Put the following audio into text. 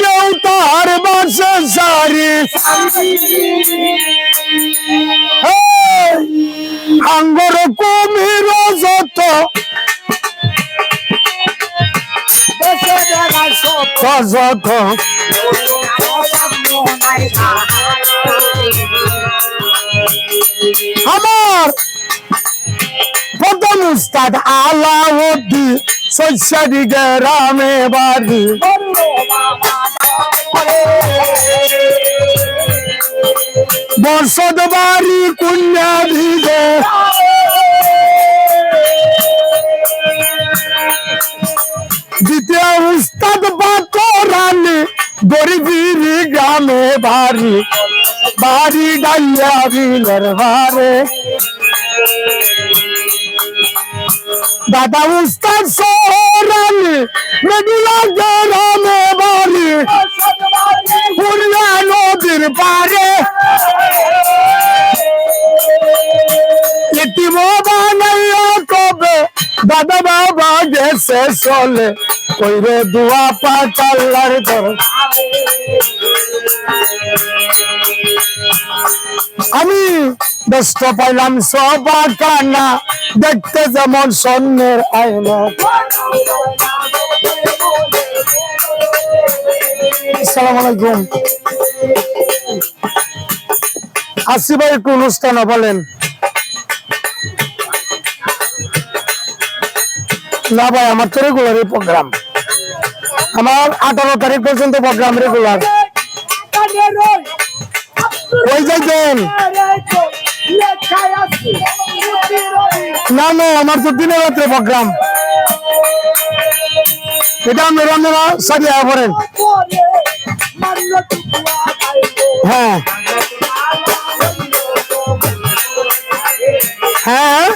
দেউতার বাসে সারি আঙ্গর কুমির যত যত আমার প্রথম উস্তাদ আলাউদ্দিন সৈয়দি গ্রামে বাড়ি বর্ষদ বাড়ি কন্যা ভিজে দ্বিতীয় উস্তাদ বাকরানি গরিবির গ্রামে বাড়ি বাড়ি ডাইয়া বিলের ভারে দাদা উস্তাদ সোহরানি মেঘলা গ্রামে বাড়ি পুরিয়া নদীর পারে এটিম বানাইয়া কবে দাদা বাবা গেছে চলে কইরে দুয়া পাতাল্লার ধর আমি ব্যস্ত পাইলাম সবা কানা দেখতে যেমন স্বর্ণের আয়না। আসসালামু আলাইকুম। আসি ভাই একটু অনুষ্ঠান বলেন। না ভাই আমার তো রেগুলারই প্রোগ্রাম, আমার 18 তারিখ পর্যন্ত প্রোগ্রাম রেগুলার। ওই যাইতেন না না আমার তো দিনে রাত্রে প্রোগ্রাম, এটা আপনারা সারিয়া করেন। হ্যাঁ হ্যাঁ